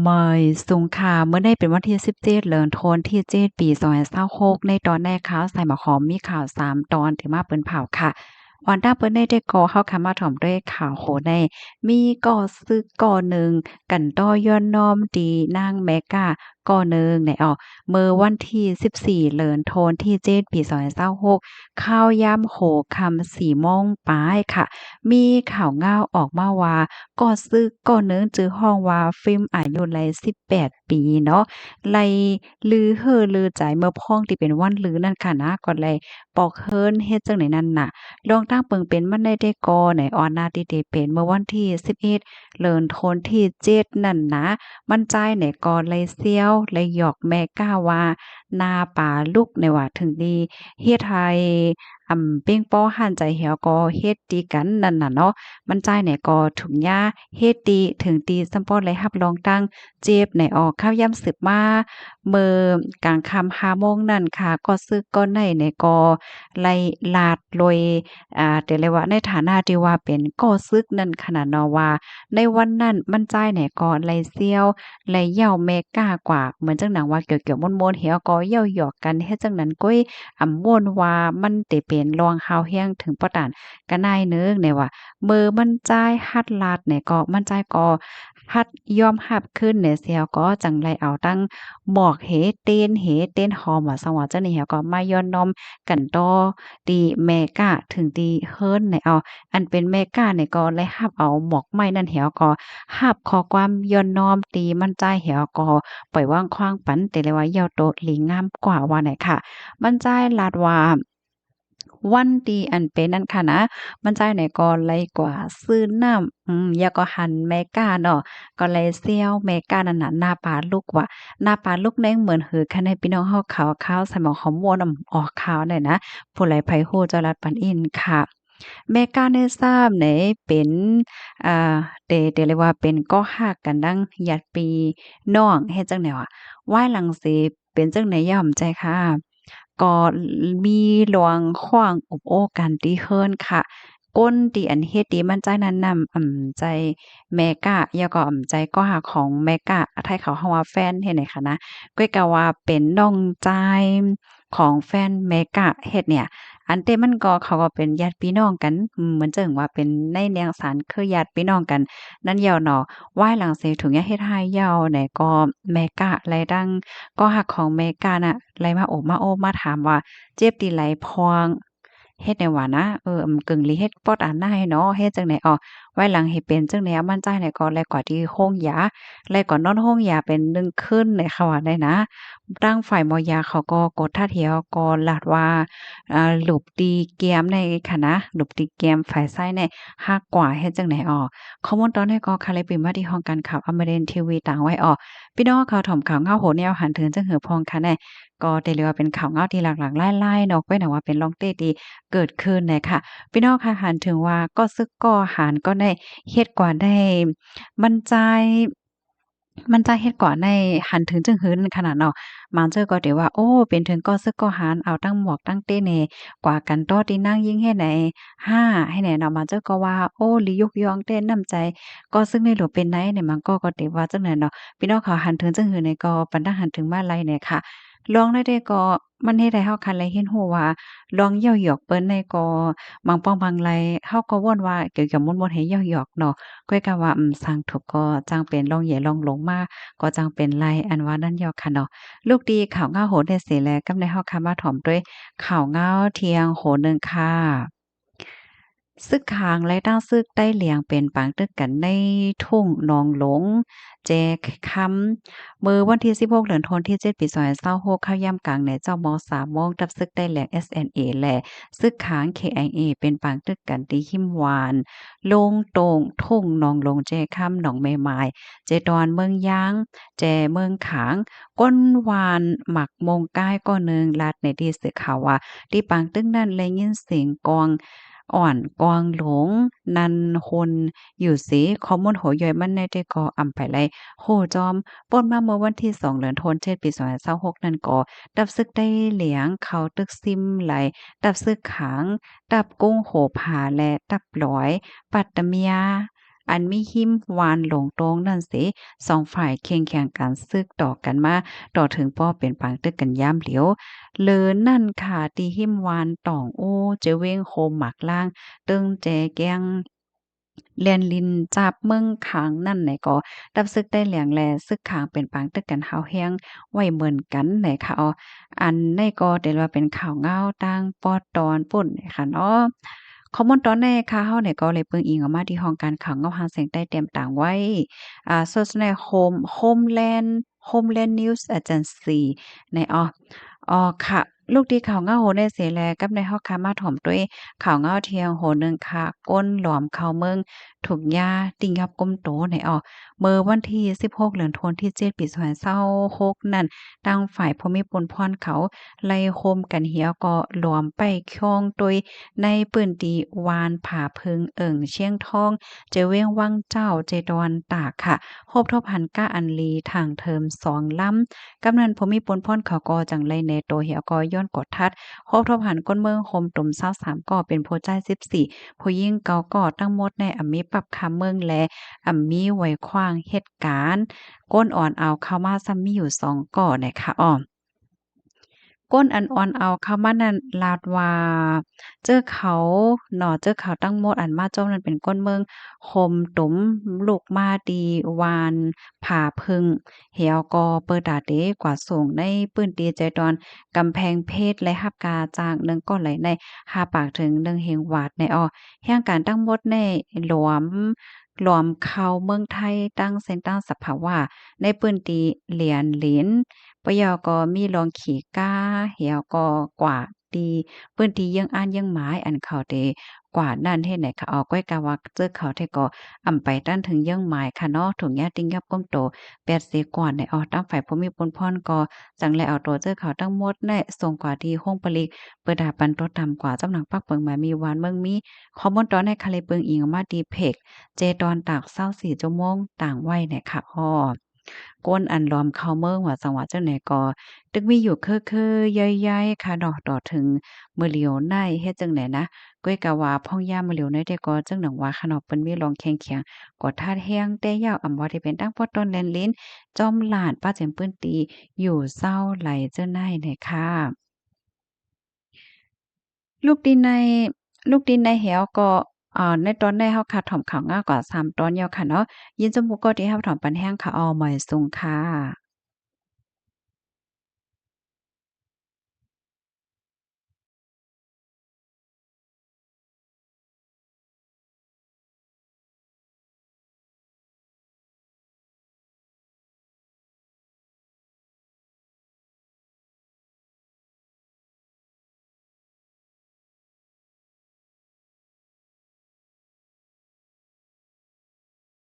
เมยสงขลาเมื่อได้เป็นวันที่17เดือนธันวาคมที่7ปี2026ในตอนแรกข่าวใส่หมอหอมมีข่าว3ตอนที่มาเปิ้นเผาค่ะวันด้าเปิ้นได้ก่อเข้าคำมาถ่อมด้วยข่าวโหในมีก่อซึกก่อหนึ่งกันต้อย่อนน้อมดีนางแมกาก่อหนึ่งในเมื่อวันที่14เดือนธันวาคมที่7ปี2026ข่าวย่ำโหคำ4โมงปลายค่ะ มีข่าวง่าวออกมาว่าก่อซึกก่อเนื่องจื้อห้องว่าฟิล์มอายุไล18ปีเนาะไลลือเฮ่อลือใจเมื่อพ้องที่เป็นวันลือนั่นค่ะนะก็เลยปอกเฮิรนเฮ็ดจังไหนนั่นน่ะลองตั้งเปิงเป็นมันได้ก่อไหนออนนาที่ได้เป็นเมื่อวันที่11เดือนธันวาคมที่7นั่นนะมันจ่ายไหนก่อไลเซี้ยวไลหยอกแม่ก้าว่านาป่าลูกในว่าถึงดีเฮ็ดให้เป้งป้อหันใจเหี่ยวก็เฮ็ดดีกันนั่นน่ะเนาะมันจ่ายไหนก็ถุงยาเฮ็ดดีถึงดีซัมปอเลยรับรองตั้งเจ็บไหนออกข้าวยำสืบมาเมื่อกลางค่ำ5โมงนั่นค่ะก็ซึกก็ในก็ไล่ลาดโลยแต่เลยว่าในฐานะที่ว่าเป็นก่อซึกนั่นขนาดเนาะว่าในวันนั้นมันจ่ายไหนก็ไล่เซี้ยวไล่เหย้าแม่ก้ากว่าเหมือนจังหนังว่าเกี่ยวๆม่วนๆเหี่ยวก็เย้าหยอกกันเฮ็ดจังนั้นก้อยม่วนว่ามันได้เป็นรองฮาวแฮงถึงปะตานกะนายเนึกเนี่ยว่ามื้อมันจ่ายหัดลาดเนี่ยก็มันจ่ายก็หัดยอมรับขึ้นเนี่ยเสียวก็จังไรเอาตั้งหมอกเหเต้นหอมว่าซังว่าจังนี้เหี่ยวก็มาย้อนน้อมกันต่อที่แม่ก้าถึงที่เฮิ้นเนี่ยอันเป็นแม่ก้าเนี่ยก็เลยรับเอาหมอกไม้นั่นเหี่ยวก็รับข้อความย้อนน้อมตีมันจ่ายเหี่ยวก็ปล่อยวางขว้างปันแต่เลยว่าเหี่ยวโตหลีงามกว่าว่าไหนค่ะมันจ่ายลาดว่าวันที่อันเป็นนั่นค่ะนะมันจ่ายไหนก็ไลกว่าซื้อน้ำยาก็หันแม่ก้าเนาะก็เลยเซี่ยวแม่ก้านั่นน่ะหน้าปลาลูกว่าหน้าปลาลูกแดงเหมือนหือคันให้พี่น้องเฮาขาวๆใส่หมอกหอมม่วนออกขาวเนี่ยนะผู้ใดไผฮู้เจ้าลัดปันอินค่ะแม่ก้าในทราบไหนเป็นอ่าเรียกว่าเป็นก็ฮักกันดังญาติพี่น้องเฮ็ดจั่งใดวะวายหลังสิเป็นจั่งใดย่อมใจค่ะ ก็มีหลวงขว้างอบโอ้กันที่เฮิรนค่ะก้นที่อันเฮ็ดดีมันใจนั้นนำใจแม่กะแล้วก็ใจก็หาของแม่กะไทยเขาเฮาว่าแฟนเฮ็ดไหนคะนะก้อยก็ว่าเป็นน้องชายของแฟนแม่กะเฮ็ดเนี่ยอันเต้มันก็เขาก็เป็นญาติพี่น้องกันเหมือนเจิงว่าเป็นในแนวสารคือญาติพี่น้องกันนั่นยาวเนาะไหว้หลังเสถุงยาเฮ็ดให้ยาวไหนก็แม่กะไหลดัง ก็หักของเมกาน่ะไหลมาโอบมาโอ้มาถามว่าเจ็บตีไหลพองเฮ็ดแนวว่านะกึ่งลีเฮ็ดปอดอันหน้าให้เนาะเฮ็ดจังได๋ไว้หลังให้เป็นจังได๋มั่นใจไหนก็แลกว่าที่โรงยาแลกว่านอนโรงยาเป็น1คืนเลยเขาว่าได้นะตั้งฝ่ายหมอยาเขาก็กดท่าเทียวก็ลาดว่าหลบตีแกมในค่ะนะหลบตีแกมฝ่ายซ้ายเนี่ยฮักกว่าเฮ็ดจังได๋ข้อมูลตอนนี้ก็ค่ะเลยเป็นมาที่ห้องการข่าวอมรินทร์ทีวีต่างไว้พี่น้องข่าวถ่อมข่าวเงาโหนแนวหันถึงจังหือพองค่ะแน่ก็ได้เรียกว่าเป็นข่าวเงาที่หลากๆหลายๆเนาะก็หนังว่าเป็นลองเต้ที่เกิดขึ้นน่ะค่ะพี่น้องค่ะหันถึงว่าก็ซึกก็หารก็ได้เฮ็ดกว่าได้มันใจเฮ็ดกว่าได้หันถึงจึงหือนั่นขนาดเนาะบางเจ้อก็เดี๋ยวว่าโอ้เป็นถึงก็ซึกก็หารเอาตั้งหมวกตั้งเต้แหน่กว่ากันต้อที่นั่งยิ่งเฮ็ดไหนห้าให้แหน่เนาะบางเจ้อก็ว่าโอ้ลียกยองเต้นน้ำใจก็ซึ่งในหลวงเป็นไหนเนี่ยมันก็เดี๋ยวว่าจังไหนเนาะ พี่น้องเขาหันถึงจังหือในก็ปันดังหันถึงมาลัยเนี่ยค่ะลองได้ก็มันเฮ็ดให้เฮาคันไลเห็นฮู้ว่าลองเย้าหยอกเปิ้นในก็บางป้องบางไลเฮาก็วนว่าเกี่ยวกับม่วนๆให้เย้าหยอกเนาะก้อยก็ว่าสร้างถูกก็จังเป็นลองแหย่ลองหลงมาก็จังเป็นไลอันว่านั้นยอกค่ะเนาะลูกดีข่าวเงาโหนได้เสแลกำในเฮาค่ะมาถ่อมด้วยข่าวเงาเที่ยงโหนหนึ่งค่ะซึกคางและตั้งซึกใต้เหลียงเป็นปางตึกกันในทุ่งหนองหลงแจคำมื้อวันที่16เดือนธันวาคมที่7ปี2026เข้าย่ำกลางในเจ้าม3โมงกับซึกใต้แหลง SNA และซึกขาง KIA เป็นปางตึกกันที่หิมหวานโลงโตงทุ่งหนองหลงแจคำหนองแม่ไม้แจดอนเมืองยางแจเมืองขางก้นวานหมักมงก้ายก็หนึ่งลาดในที่สึกข่าวว่าที่ปางตึกนั้นได้ยินเสียงกองอ่อนกวางหลงนันฮนอยู่สิข้อมูลโหย่อยมันในได้ก่ออำไปไลโหจอมป่นมาเมื่อวันที่2เดือนธันวาคมปี2026นั่นก็ดับซึกได้เหลียงเขาตึกซิมไหลดับซึกขังดับกุ้งโหผาและดับหลอยปัตตะเมีย อันมีหิมวานหลงตรงนั่นสิสองฝ่ายเคียงแข่งกันซึกต่อกันมาต่อถึงป้อเป็นปางตึกกันยามเหลียวเลินนั่นค่ะตีหิมวานต่องโอ้เจเว้งโคมหมักล่างตึงแจแกงเลียนลินจับเมืองขางนั่นไหนก็ดับซึกได้เหลียงแลซึกขางเป็นปางตึกกันเฮาแฮงไว้เหมือนกันไหนค่ะอ๋ออันในก็ได้ว่าเป็นข่าวเงาต่างปอดตอนปุ่นค่ะเนาะ ข้อมูลตอนในค่ะเฮาเนี่ยก็เลยเปิงอิงออกมาที่ห้องการข่าวเงาหาเสียงใต้เตรียมต่างไว้Source ใน Homeland News Agency ในค่ะลูกดีข่าวเงาโหในเสแลกับในฮอกคามาถ่อมด้วยข่าวเงาเที่ยงโหนึงค่ะก้นหลอมเข้าเมืองถูกยาติงยับก้มโตในเมื่อวันที่16เดือนธันวาคมที่7ปี2026นั่นทางฝ่ายภูมิพลพรเขาไล่โคมกันเหี่ยวก็หลวมไปคองโดยในปื้นที่วานผาพึงเชียงทองเจเว้งวังเจ้าเจดอนตากค่ะพบทบหันก้าอันลีทางเทิม2ลำกำนันภูมิพลพรเขาก็จังไลในโตเหี่ยวก็ย้อนกดทัดพบทบหันก้นเมืองโฮมตุ่ม23ก็เป็นโพจ่าย14ผู้ยิ่งเกาก็ตั้งหมดในมีปรับคำเมืองและมีไว้ขว้างเหตุการณ์ก้นอ่อนเอาเข้ามาซ้ำมีอยู่2ก่อนะคะก้นอันอ่อนเอาเข้ามานั่นลาดว่าเจอเขาเจอเขาตั้งหมดอันมาจ้อมนั่นเป็นก้นเมืองคมตุ๋มลูกมาดีวานผาพึงเหี่ยวกอเปิดดาเดกว่าส่งในปื้นตีใจดอนกำแพงเพชรและฮับกาจางนึงก็ไหลใน5ปากถึง1เฮงวาดในแห่งการตั้งหมดในหลวมเข้าเมืองไทยตั้งเส้นตั้งสภาวะในปื้นตีเหรียญหลิน ปะยอก็มีลองขี่ก้าเหี่ยวก็กว่าดีเปิ้นที่ยังอ่านยังหมายอันเขาเตกว่านั่นเฮ็ดไหนค่ะก้อยกะว่าเจอเขาเทก็ไปตั้นถึงยังหมายค่ะเนาะถุงยาติงยับก้มโต80กว่าในตั้งฝ่ายภูมิพลพรก็จังแลเอาตัวเจอเขาทั้งหมดได้ส่งกว่าที่ห้องปลีกเปิดดาปันโตต่ำกว่าจำหนังปักเปิงมามีวานเมืองมีข้อมูลตอนในคาเลเปิงอิงออกมาดีเพกเจตอนตาก24ชั่วโมงต่างไว้เนี่ยค่ะก้นอันล้อมเข้าเมืองว่าจังหวัดจังไหนก็ตึกมีอยู่คือๆย่อยๆค่ะดอกต่อถึงมื้อเหลียวในเฮ็ดจังไหนนะก้อยกะว่าพ่องย่ามมื้อเหลียวในแต่ก็จังหนังว่าค่ะเนาะเปิ้นมีลองแข้งเคียงก็ทาดแฮงแต่ยาวอำบ่ได้เป็นตั้งปอต้นแลนลิ้นจอมหลานป้าแจ่มเปิ้นตีอยู่เศร้าไหลเจ้าในเนี่ยค่ะลูกดินในลูกดินในแหวก็ในตอนในเฮาคัดถ่อมข่าวงากว่า3ตอนยาวค่ะเนาะยินจมูกก็ที่เฮาถ่อมปันแห้งค่ะหมอยสุงค่ะ